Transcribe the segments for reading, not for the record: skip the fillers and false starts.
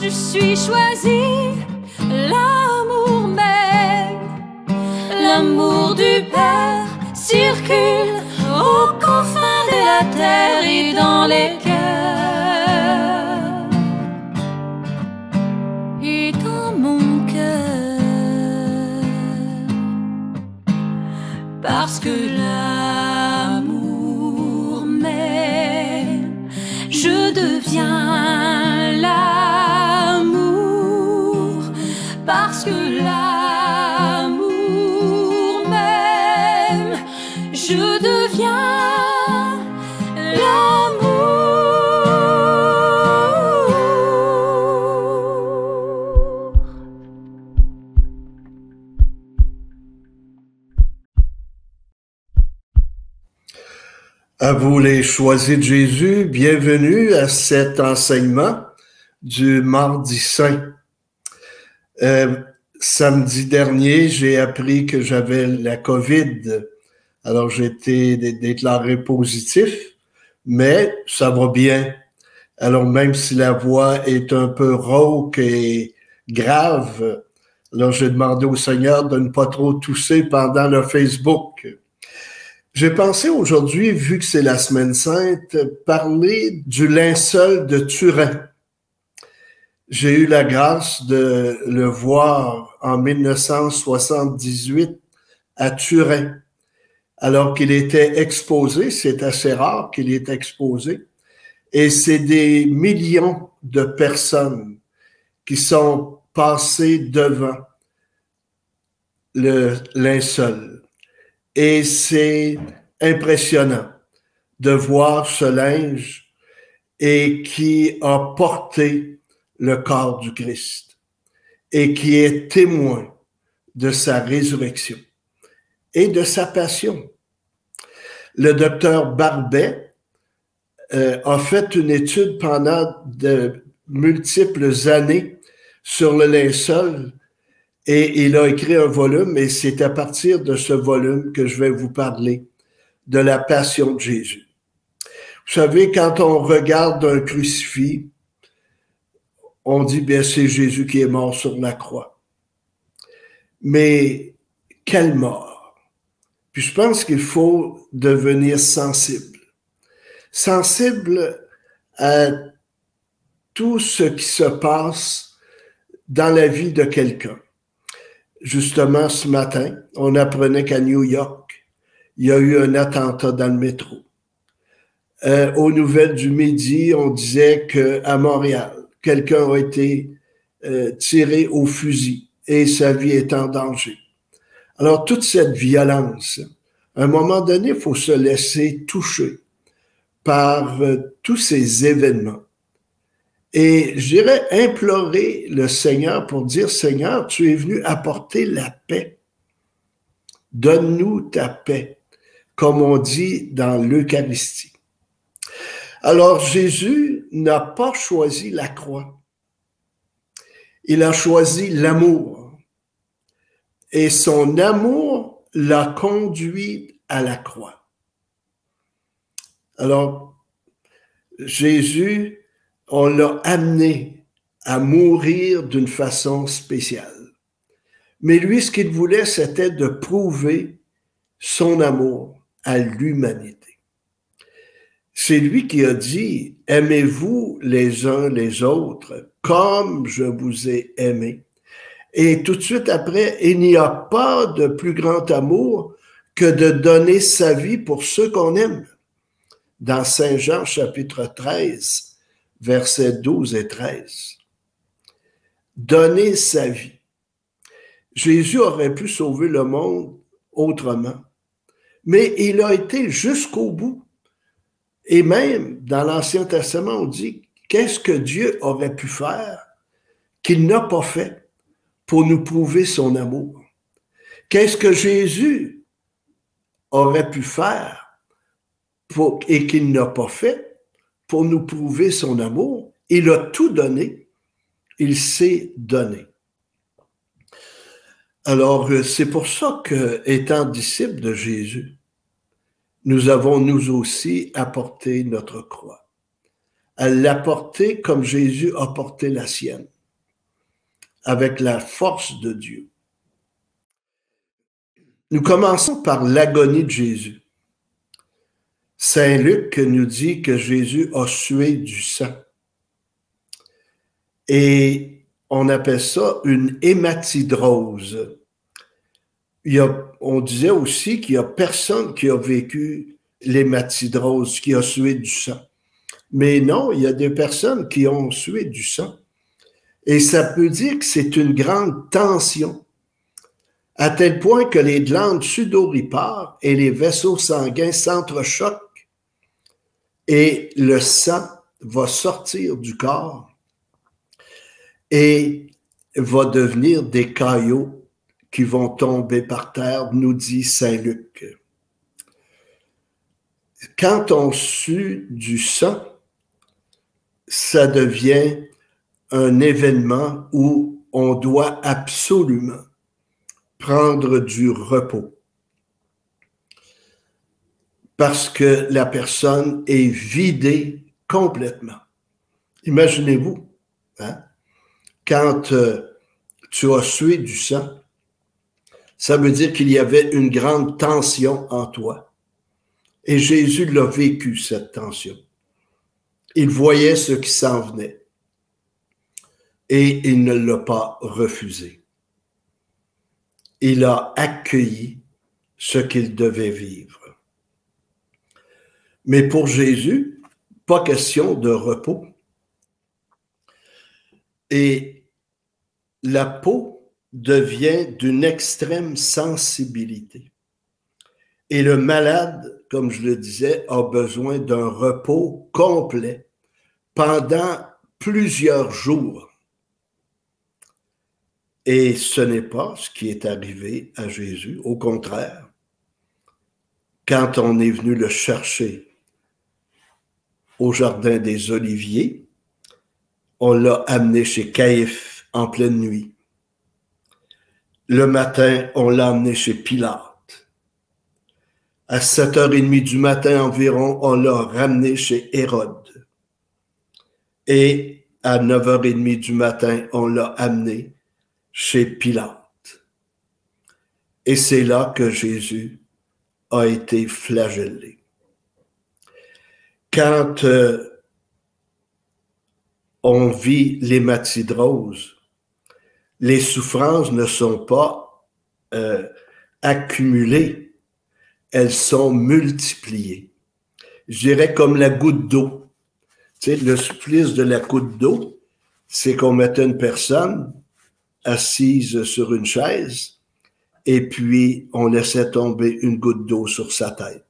je suis choisie, l'amour même, l'amour du Père circule aux confins de la terre et dans les cœurs et dans mon cœur, parce que l'amour même, je deviens l'amour, parce que l'amour même, je deviens l'amour. À vous les choisis de Jésus, bienvenue à cet enseignement du Mardi Saint. Samedi dernier, j'ai appris que j'avais la COVID. Alors, j'ai été déclaré positif, mais ça va bien. Alors, même si la voix est un peu rauque et grave, alors j'ai demandé au Seigneur de ne pas trop tousser pendant le Facebook. J'ai pensé aujourd'hui, vu que c'est la Semaine Sainte, parler du linceul de Turin. J'ai eu la grâce de le voir en 1978 à Turin, alors qu'il était exposé. C'est assez rare qu'il est exposé. Et c'est des millions de personnes qui sont passées devant le linceul. Et c'est impressionnant de voir ce linge et qui a porté le corps du Christ et qui est témoin de sa résurrection et de sa passion. Le docteur Barbet a fait une étude pendant de multiples années sur le linceul et il a écrit un volume et c'est à partir de ce volume que je vais vous parler de la passion de Jésus. Vous savez, quand on regarde un crucifix, on dit, bien, c'est Jésus qui est mort sur la croix. Mais quelle mort! Puis je pense qu'il faut devenir sensible. Sensible à tout ce qui se passe dans la vie de quelqu'un. Justement, ce matin, on apprenait qu'à New York, il y a eu un attentat dans le métro. Aux nouvelles du midi, on disait qu'à Montréal, quelqu'un a été tiré au fusil et sa vie est en danger. Alors, toute cette violence, à un moment donné, il faut se laisser toucher par tous ces événements. Et je dirais implorer le Seigneur pour dire, Seigneur, tu es venu apporter la paix. Donne-nous ta paix, comme on dit dans l'Eucharistie. Alors, Jésus n'a pas choisi la croix. Il a choisi l'amour. Et son amour l'a conduit à la croix. Alors, Jésus, on l'a amené à mourir d'une façon spéciale. Mais lui, ce qu'il voulait, c'était de prouver son amour à l'humanité. C'est lui qui a dit, « Aimez-vous les uns les autres comme je vous ai aimé. » Et tout de suite après, il n'y a pas de plus grand amour que de donner sa vie pour ceux qu'on aime. Dans Saint Jean, chapitre 13, versets 12 et 13. Donner sa vie. Jésus aurait pu sauver le monde autrement, mais il a été jusqu'au bout. Et même dans l'Ancien Testament, on dit, qu'est-ce que Dieu aurait pu faire qu'il n'a pas fait pour nous prouver son amour? Qu'est-ce que Jésus aurait pu faire et qu'il n'a pas fait pour nous prouver son amour? Il a tout donné. Il s'est donné. Alors, c'est pour ça que, étant disciples de Jésus, nous avons nous aussi apporté notre croix. à la porter comme Jésus a porté la sienne, avec la force de Dieu. Nous commençons par l'agonie de Jésus. Saint Luc nous dit que Jésus a sué du sang. Et on appelle ça une hématidrose. On disait aussi qu'il n'y a personne qui a vécu l'hématidrose, qui a sué du sang. Mais non, il y a des personnes qui ont sué du sang. Et ça peut dire que c'est une grande tension, à tel point que les glandes sudoripares et les vaisseaux sanguins s'entrechoquent et le sang va sortir du corps et va devenir des caillots qui vont tomber par terre, nous dit Saint Luc. Quand on sue du sang, ça devient un événement où on doit absolument prendre du repos parce que la personne est vidée complètement. Imaginez-vous, hein? Quand tu as sué du sang, ça veut dire qu'il y avait une grande tension en toi. Et Jésus l'a vécu, cette tension. Il voyait ce qui s'en venait. Et il ne l'a pas refusé. Il a accueilli ce qu'il devait vivre. Mais pour Jésus, pas question de repos. Et la peau devient d'une extrême sensibilité. Et le malade, comme je le disais, a besoin d'un repos complet pendant plusieurs jours. Et ce n'est pas ce qui est arrivé à Jésus. Au contraire, quand on est venu le chercher au jardin des Oliviers, on l'a amené chez Caïphe en pleine nuit. Le matin, on l'a amené chez Pilate. À 7h30 du matin environ, on l'a ramené chez Hérode. Et à 9h30 du matin, on l'a amené chez Pilate. Et c'est là que Jésus a été flagellé. Quand on vit l'hématidrose, les souffrances ne sont pas accumulées, elles sont multipliées. Je dirais comme la goutte d'eau. Tu sais, le supplice de la goutte d'eau, c'est qu'on mettait une personne assise sur une chaise et puis on laissait tomber une goutte d'eau sur sa tête.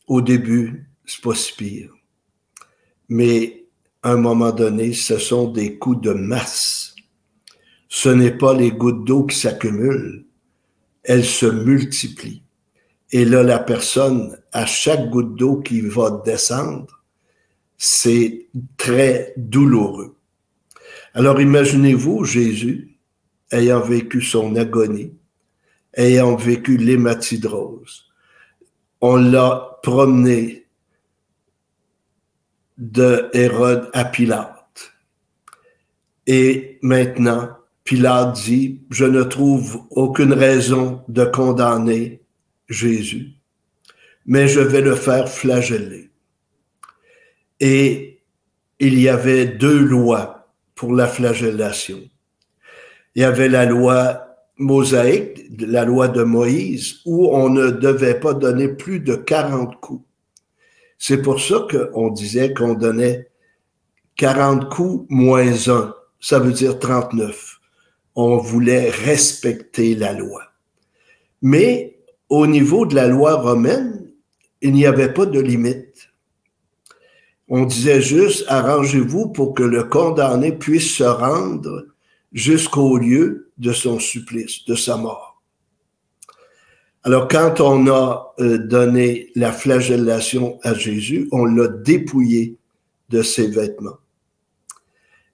Au début, c'est pas si pire. Mais à un moment donné, ce sont des coups de masse. Ce n'est pas les gouttes d'eau qui s'accumulent, elles se multiplient. Et là, la personne, à chaque goutte d'eau qui va descendre, c'est très douloureux. Alors imaginez-vous Jésus ayant vécu son agonie, ayant vécu l'hématidrose. On l'a promené de Hérode à Pilate. Et maintenant, Pilate dit, je ne trouve aucune raison de condamner Jésus, mais je vais le faire flageller. Et il y avait deux lois pour la flagellation. Il y avait la loi mosaïque, la loi de Moïse, où on ne devait pas donner plus de 40 coups. C'est pour ça qu'on disait qu'on donnait 40 coups moins 1, ça veut dire 39. On voulait respecter la loi. Mais au niveau de la loi romaine, il n'y avait pas de limite. On disait juste, arrangez-vous pour que le condamné puisse se rendre jusqu'au lieu de son supplice, de sa mort. Alors, quand on a donné la flagellation à Jésus, on l'a dépouillé de ses vêtements.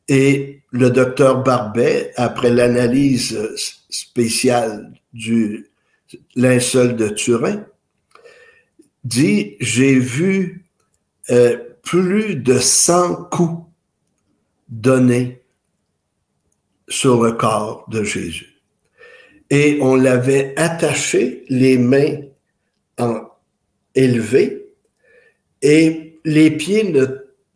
Et le docteur Barbet, après l'analyse spéciale du linceul de Turin, dit, j'ai vu plus de 100 coups donnés sur le corps de Jésus. Et on l'avait attaché, les mains élevées, et les pieds ne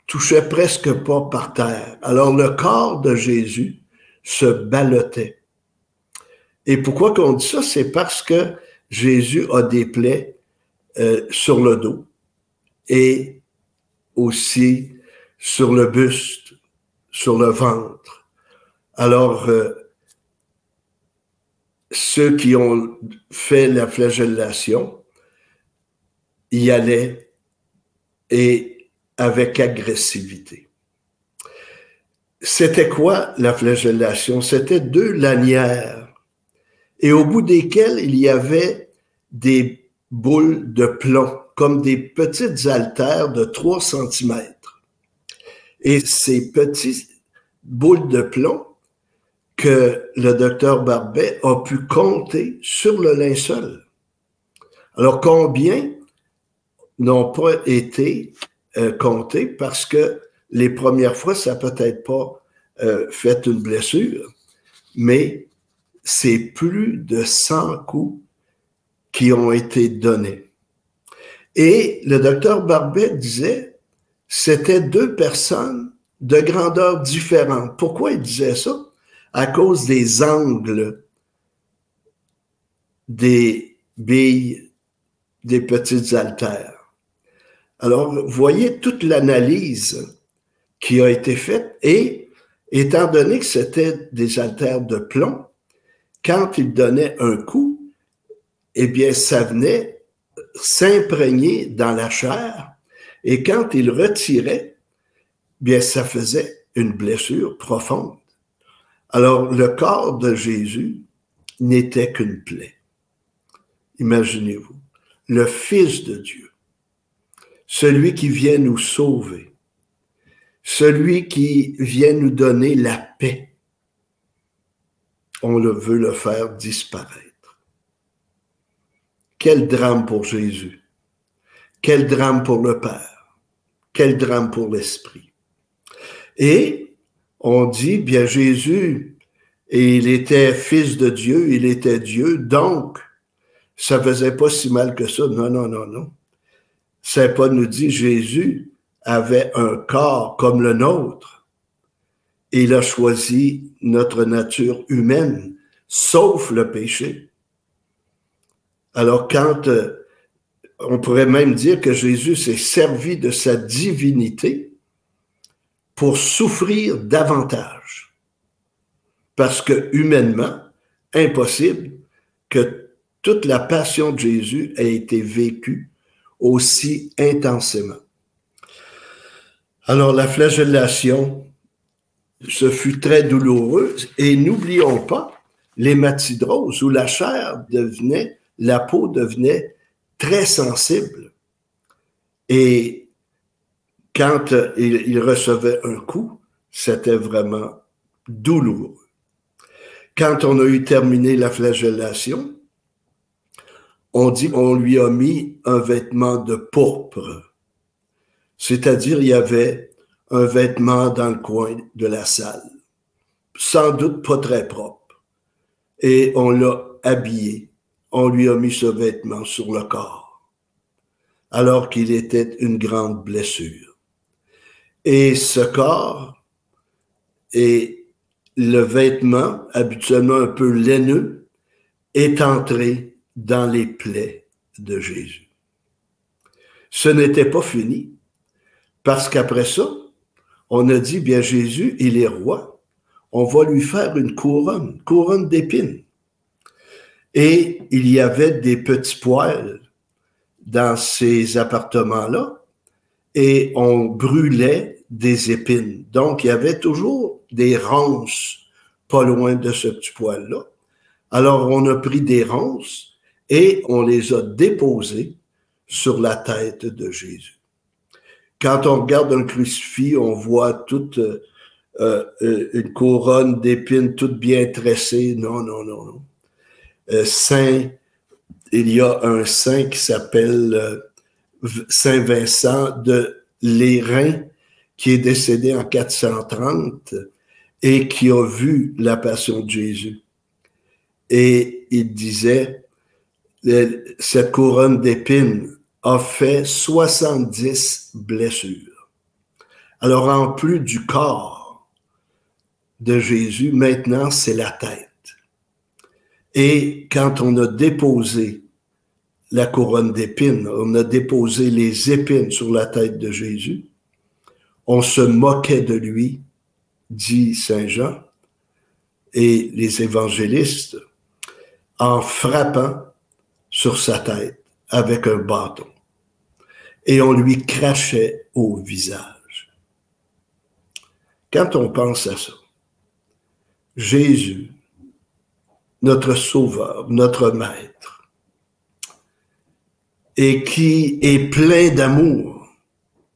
touchaient presque pas par terre. Alors le corps de Jésus se ballottait. Et pourquoi qu'on dit ça? C'est parce que Jésus a des plaies sur le dos et aussi sur le buste, sur le ventre. Alors, ceux qui ont fait la flagellation y allaient et avec agressivité. C'était quoi la flagellation? C'était 2 lanières et au bout desquelles il y avait des boules de plomb, comme des petites haltères de 3 cm. Et ces petites boules de plomb que le docteur Barbet a pu compter sur le linceul. Alors, combien n'ont pas été comptés parce que les premières fois, ça n'a peut-être pas fait une blessure, mais c'est plus de 100 coups qui ont été donnés. Et le docteur Barbet disait, c'était 2 personnes de grandeur différente. Pourquoi il disait ça? À cause des angles des billes des petites haltères. Alors, vous voyez toute l'analyse qui a été faite et étant donné que c'était des haltères de plomb, quand il donnait un coup, eh bien, ça venait s'imprégner dans la chair et quand il retirait, bien, ça faisait une blessure profonde. Alors, le corps de Jésus n'était qu'une plaie. Imaginez-vous, le Fils de Dieu, celui qui vient nous sauver, celui qui vient nous donner la paix, on veut le faire disparaître. Quel drame pour Jésus, quel drame pour le Père, quel drame pour l'Esprit. Et on dit, bien Jésus, il était Fils de Dieu, il était Dieu, donc ça faisait pas si mal que ça. Non, non, non, non. Saint Paul nous dit, Jésus avait un corps comme le nôtre. Et il a choisi notre nature humaine, sauf le péché. Alors quand on pourrait même dire que Jésus s'est servi de sa divinité pour souffrir davantage. Parce que humainement, impossible que toute la passion de Jésus ait été vécue aussi intensément. Alors la flagellation, ce fut très douloureux et n'oublions pas l'hématidrose où la chair devenait, la peau devenait très sensible. Et quand il recevait un coup, c'était vraiment douloureux. Quand on a eu terminé la flagellation, on dit qu'on lui a mis un vêtement de pourpre. C'est-à-dire, il y avait un vêtement dans le coin de la salle, sans doute pas très propre. Et on l'a habillé, on lui a mis ce vêtement sur le corps, alors qu'il était une grande blessure. Et ce corps et le vêtement, habituellement un peu laineux, est entré dans les plaies de Jésus. Ce n'était pas fini, parce qu'après ça, on a dit, bien Jésus, il est roi, on va lui faire une couronne d'épines. Et il y avait des petits poêles dans ces appartements-là, et on brûlait des épines. Donc, il y avait toujours des ronces pas loin de ce petit poêle-là. Alors, on a pris des ronces et on les a déposées sur la tête de Jésus. Quand on regarde un crucifix, on voit toute une couronne d'épines toute bien tressée. Non, non, non, non. Il y a un saint qui s'appelle Saint Vincent de les reins, qui est décédé en 430 et qui a vu la passion de Jésus. Et il disait, cette couronne d'épines a fait 70 blessures. Alors, en plus du corps de Jésus, maintenant, c'est la tête. Et quand on a déposé la couronne d'épines, on a déposé les épines sur la tête de Jésus, on se moquait de lui, dit Saint Jean, et les évangélistes, en frappant sur sa tête avec un bâton. Et on lui crachait au visage. Quand on pense à ça, Jésus, notre Sauveur, notre Maître, et qui est plein d'amour,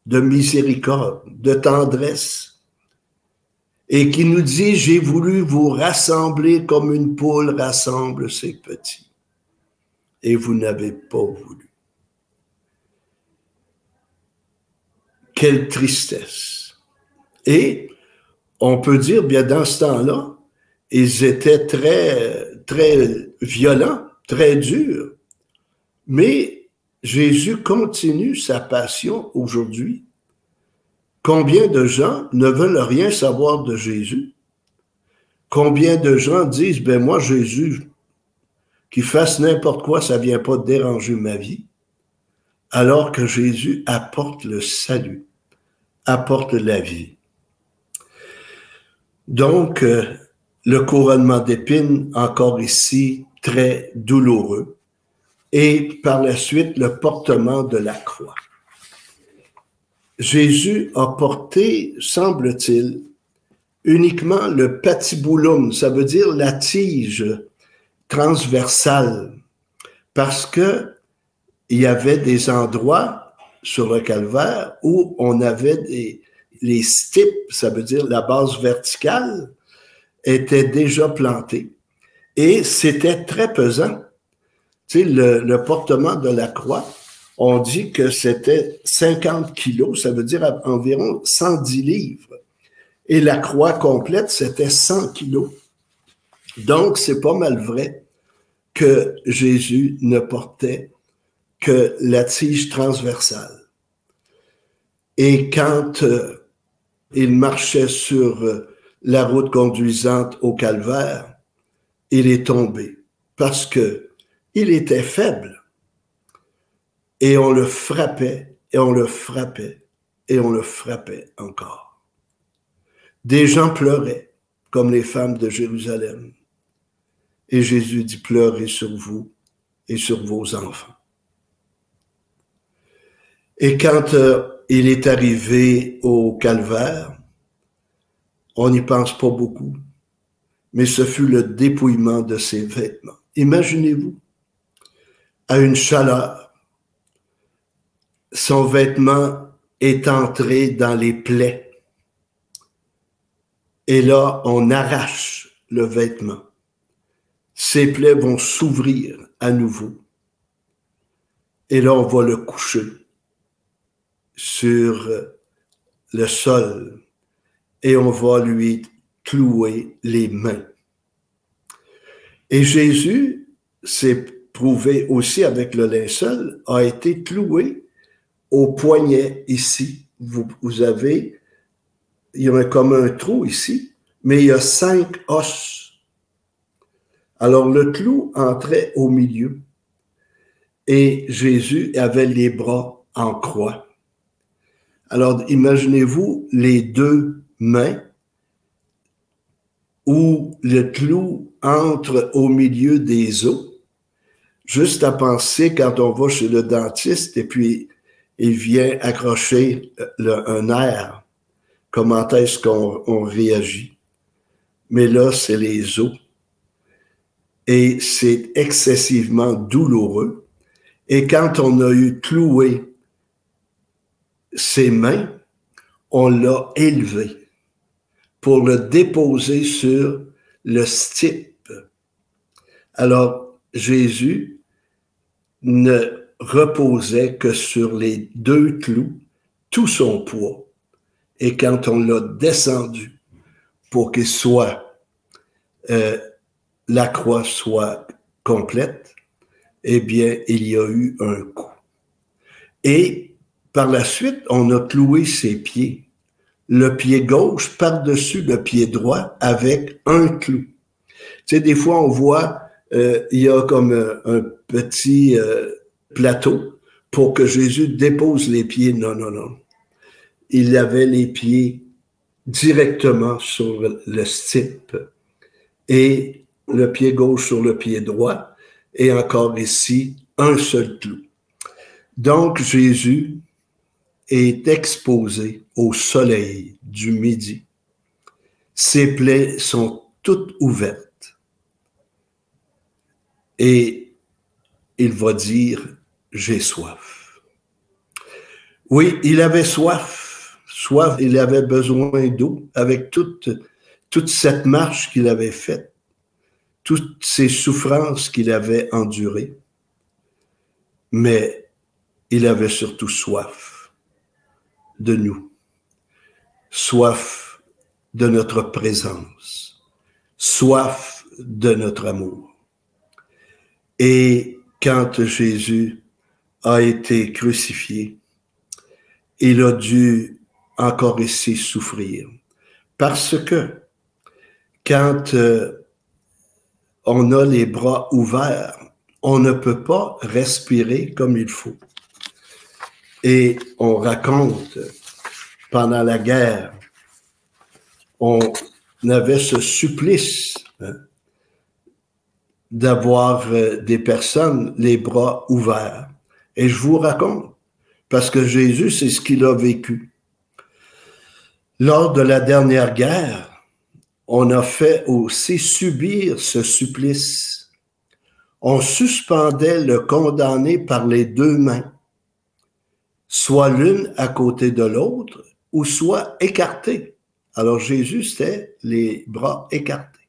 de miséricorde, de tendresse, et qui nous dit, j'ai voulu vous rassembler comme une poule rassemble ses petits, et vous n'avez pas voulu. Quelle tristesse! Et on peut dire, bien dans ce temps-là, ils étaient très violents, très durs, mais Jésus continue sa passion aujourd'hui. Combien de gens ne veulent rien savoir de Jésus? Combien de gens disent, ben moi, Jésus, qu'il fasse n'importe quoi, ça ne vient pas déranger ma vie, alors que Jésus apporte le salut, apporte la vie. Donc, le couronnement d'épines, encore ici, très douloureux. Et par la suite, le portement de la croix. Jésus a porté, semble-t-il, uniquement le patibulum, ça veut dire la tige transversale, parce que il y avait des endroits sur le calvaire où on avait les stipes, ça veut dire la base verticale, était déjà plantée. Et c'était très pesant. Tu sais, le portement de la croix, on dit que c'était 50 kilos, ça veut dire environ 110 livres. Et la croix complète, c'était 100 kilos. Donc, c'est pas mal vrai que Jésus ne portait que la tige transversale. Et quand il marchait sur la route conduisante au calvaire, il est tombé parce que il était faible. Et on le frappait, et on le frappait, et on le frappait encore. Des gens pleuraient, comme les femmes de Jérusalem. Et Jésus dit, pleurez sur vous et sur vos enfants. Et quand il est arrivé au calvaire, on n'y pense pas beaucoup, mais ce fut le dépouillement de ses vêtements. Imaginez-vous, à une chaleur, son vêtement est entré dans les plaies. Et là, on arrache le vêtement. Ses plaies vont s'ouvrir à nouveau. Et là, on va le coucher sur le sol et on va lui clouer les mains. Et Jésus s'est prouvé aussi avec le linceul, a été cloué au poignet ici. Vous avez, il y a comme un trou ici, mais il y a 5 os. Alors le clou entrait au milieu et Jésus avait les bras en croix. Alors imaginez-vous les deux mains où le clou entre au milieu des os. Juste à penser quand on va chez le dentiste et puis il vient accrocher un nerf, comment est-ce qu'on réagit? Mais là, c'est les os. Et c'est excessivement douloureux. Et quand on a eu cloué ses mains, on l'a élevé pour le déposer sur le stipe. Alors, Jésus ne reposait que sur les 2 clous tout son poids. Et quand on l'a descendu pour qu'il soit, la croix soit complète, eh bien, il y a eu un coup. Et par la suite, on a cloué ses pieds, le pied gauche par-dessus le pied droit avec un clou. Tu sais, des fois, on voit, il y a comme un petit plateau pour que Jésus dépose les pieds. Non, non, non. Il avait les pieds directement sur le stipe et le pied gauche sur le pied droit et encore ici, un seul clou. Donc, Jésus est exposé au soleil du midi. Ses plaies sont toutes ouvertes. Et il va dire, j'ai soif. Oui, il avait soif. Soif, il avait besoin d'eau avec toute cette marche qu'il avait faite, toutes ces souffrances qu'il avait endurées. Mais il avait surtout soif de nous, soif de notre présence, soif de notre amour. Et quand Jésus a été crucifié, il a dû encore ici souffrir. Parce que quand on a les bras ouverts, on ne peut pas respirer comme il faut. Et on raconte, pendant la guerre, on avait ce supplice d'avoir des personnes les bras ouverts. Et je vous raconte, parce que Jésus, c'est ce qu'il a vécu. Lors de la dernière guerre, on a fait aussi subir ce supplice. On suspendait le condamné par les deux mains, soit l'une à côté de l'autre, ou soit écartée. Alors Jésus, c'était les bras écartés.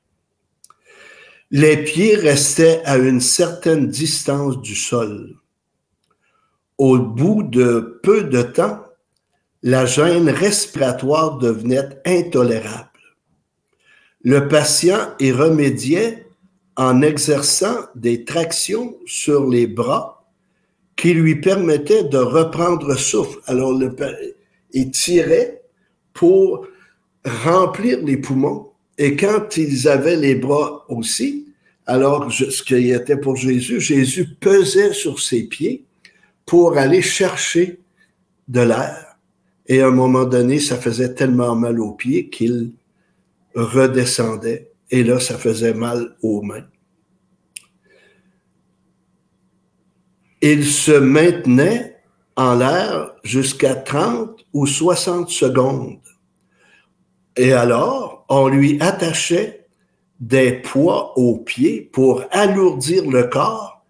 Les pieds restaient à une certaine distance du sol. Au bout de peu de temps, la gêne respiratoire devenait intolérable. Le patient y remédiait en exerçant des tractions sur les bras qui lui permettaient de reprendre souffle. Alors, il tirait pour remplir les poumons. Et quand ils avaient les bras aussi, alors ce qui était pour Jésus, Jésus pesait sur ses pieds pour aller chercher de l'air. Et à un moment donné, ça faisait tellement mal aux pieds qu'il redescendait. Et là, ça faisait mal aux mains. Il se maintenait en l'air jusqu'à 30 ou 60 secondes. Et alors, on lui attachait des poids aux pieds pour alourdir le corps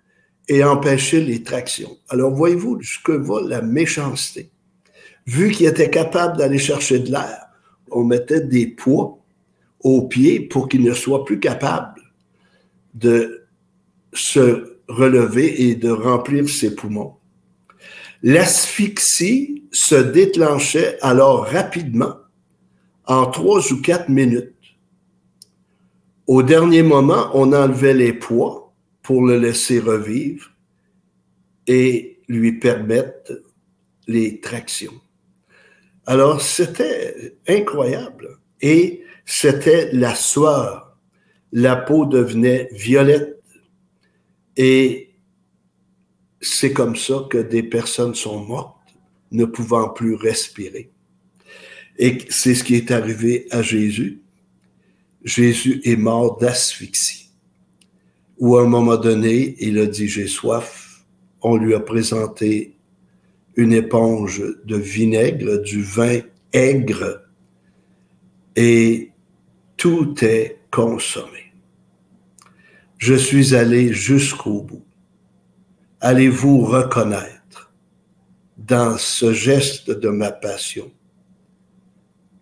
et empêcher les tractions. Alors, voyez-vous jusque va la méchanceté. Vu qu'il était capable d'aller chercher de l'air, on mettait des poids aux pieds pour qu'il ne soit plus capable de se relever et de remplir ses poumons. L'asphyxie se déclenchait alors rapidement en 3 ou 4 minutes. Au dernier moment, on enlevait les poids pour le laisser revivre et lui permettre les tractions. Alors, c'était incroyable. Et c'était la sueur. La peau devenait violette. Et c'est comme ça que des personnes sont mortes, ne pouvant plus respirer. Et c'est ce qui est arrivé à Jésus. Jésus est mort d'asphyxie. Où à un moment donné, il a dit « j'ai soif ». On lui a présenté une éponge de vinaigre, du vin aigre, et tout est consommé. Je suis allé jusqu'au bout. Allez-vous reconnaître dans ce geste de ma passion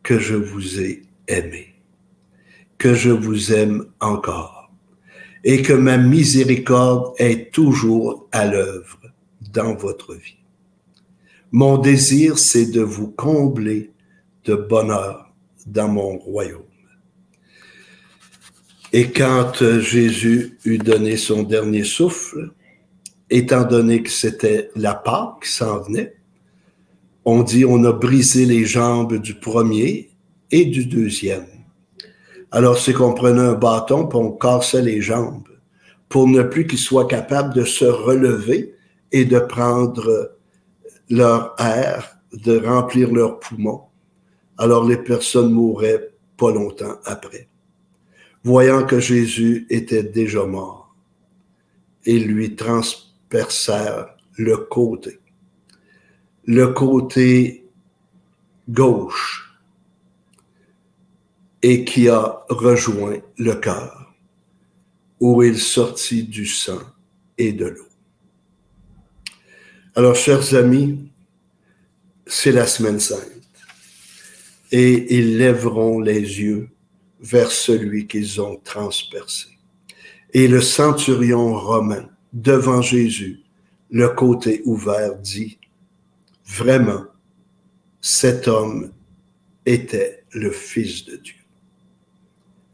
que je vous ai aimé, que je vous aime encore et que ma miséricorde est toujours à l'œuvre dans votre vie. Mon désir, c'est de vous combler de bonheur dans mon royaume. Et quand Jésus eut donné son dernier souffle, étant donné que c'était la Pâque qui s'en venait, on dit on a brisé les jambes du premier et du deuxième. Alors c'est qu'on prenait un bâton puis on cassait les jambes pour ne plus qu'ils soient capables de se relever et de prendre leur air, de remplir leurs poumons. Alors les personnes mouraient pas longtemps après. Voyant que Jésus était déjà mort, ils lui transpercèrent le côté gauche, et qui a rejoint le cœur, où il sortit du sang et de l'eau. Alors, chers amis, c'est la semaine sainte, et ils lèveront les yeux vers celui qu'ils ont transpercé. Et le centurion romain, devant Jésus, le côté ouvert, dit, « Vraiment, cet homme était le Fils de Dieu. »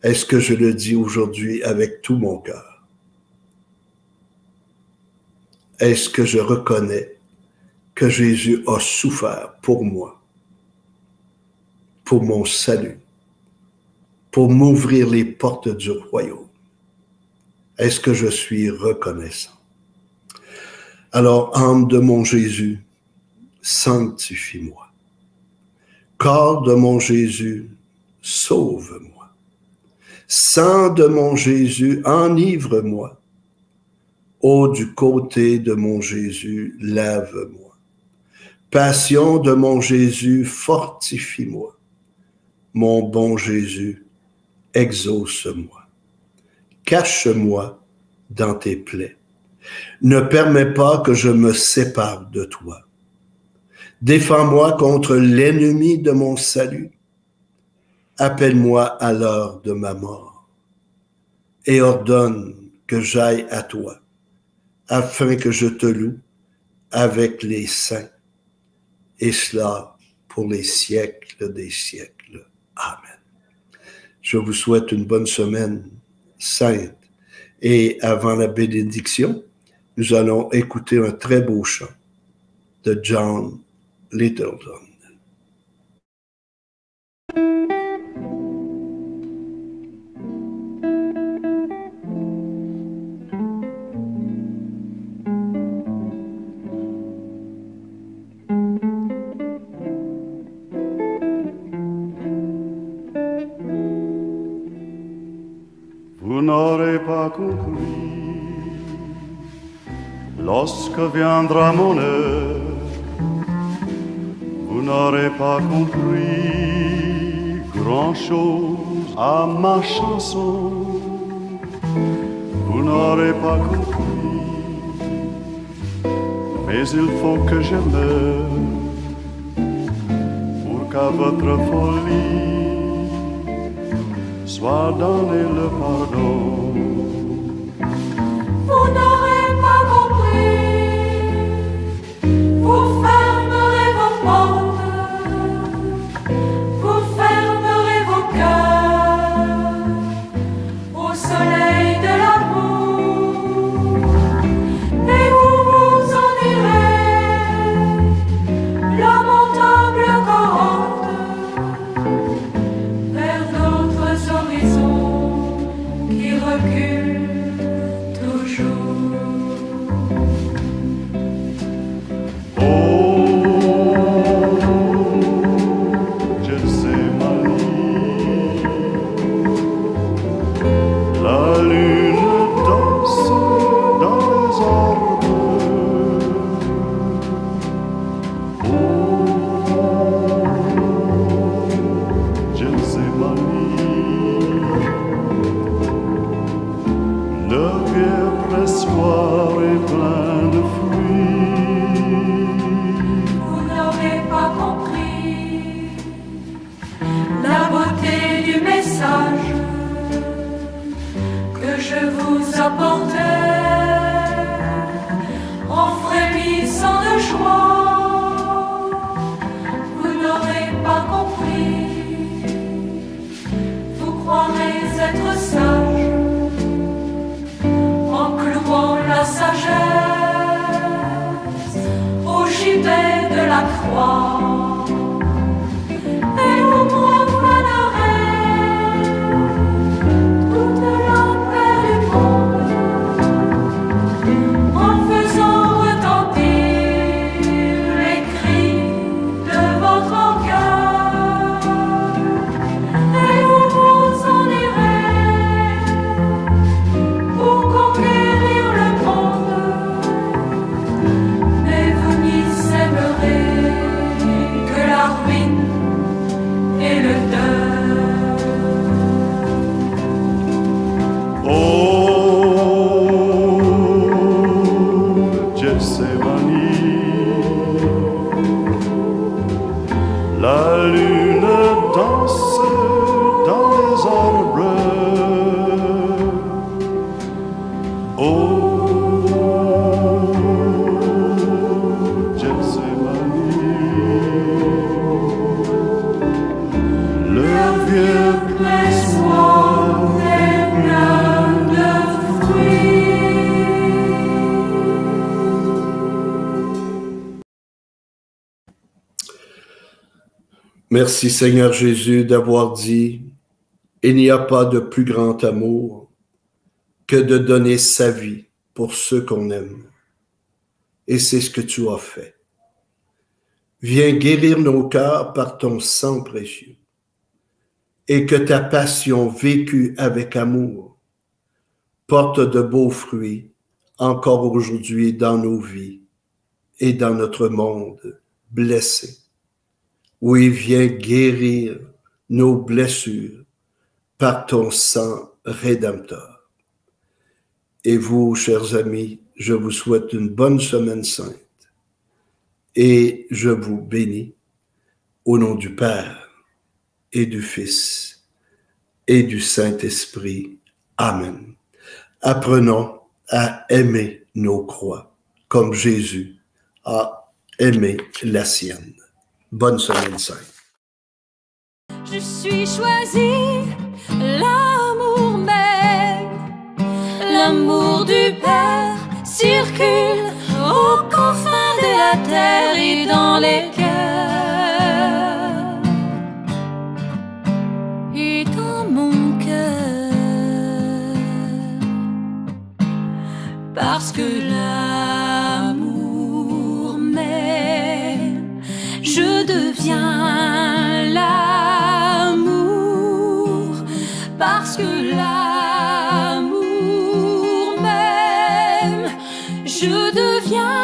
Est-ce que je le dis aujourd'hui avec tout mon cœur? Est-ce que je reconnais que Jésus a souffert pour moi, pour mon salut, pour m'ouvrir les portes du royaume? Est-ce que je suis reconnaissant? Alors, âme de mon Jésus, sanctifie-moi. Corps de mon Jésus, sauve-moi. Sang de mon Jésus, enivre-moi. Eau du côté de mon Jésus, lave-moi. Passion de mon Jésus, fortifie-moi. Mon bon Jésus, exauce-moi. Cache-moi dans tes plaies. Ne permets pas que je me sépare de toi. Défends-moi contre l'ennemi de mon salut. Appelle-moi à l'heure de ma mort et ordonne que j'aille à toi, afin que je te loue avec les saints, et cela pour les siècles des siècles. Amen. Je vous souhaite une bonne semaine sainte, et avant la bénédiction, nous allons écouter un très beau chant de John Littleton. Vous n'aurez pas compris lorsque viendra mon heure. Vous n'aurez pas compris grand-chose à ma chanson. Vous n'aurez pas compris, mais il faut que je meure pour qu'à votre folie soit donné le pardon. Vous n'aurez pas compris, vous fermerez vos portes, vous fermerez vos cœurs au soleil de l'amour, et vous vous en irez, lamentable cohorte, vers d'autres horizons qui reculent toujours. Oh, Gethsémani, la lune danse dans les arbres. Oh, Gethsémani, le vieux pressoir est plein de fruits. Vous n'aurez pas compris la beauté du message que je vous apportais en frémissant de joie croix. Et vous profanerez toute la paix du monde en faisant retentir les cris de votre cœur. Et vous vous en irez pour conquérir le monde, mais vous n'y sèmerez que la ruine et le deuil. Oh, Gethsémani, la lune danse dans les arbres. Oh, Gethsémani, le vieux Pressoir est plein de fruits. Merci Seigneur Jésus d'avoir dit, il n'y a pas de plus grand amour que de donner sa vie pour ceux qu'on aime. Et c'est ce que tu as fait. Viens guérir nos cœurs par ton sang précieux et que ta passion vécue avec amour porte de beaux fruits encore aujourd'hui dans nos vies et dans notre monde blessé. Oui, viens guérir nos blessures par ton sang rédempteur. Et vous, chers amis, je vous souhaite une bonne semaine sainte et je vous bénis au nom du Père et du Fils et du Saint-Esprit. Amen. Apprenons à aimer nos croix comme Jésus a aimé la sienne. Bonne semaine sainte. Je suis choisi, l'amour même, l'amour du Père circule aux confins de la terre et dans les cœurs et dans mon cœur, parce que l'amour m'aime, je deviens l'amour, parce que l'amour m'aime, je deviens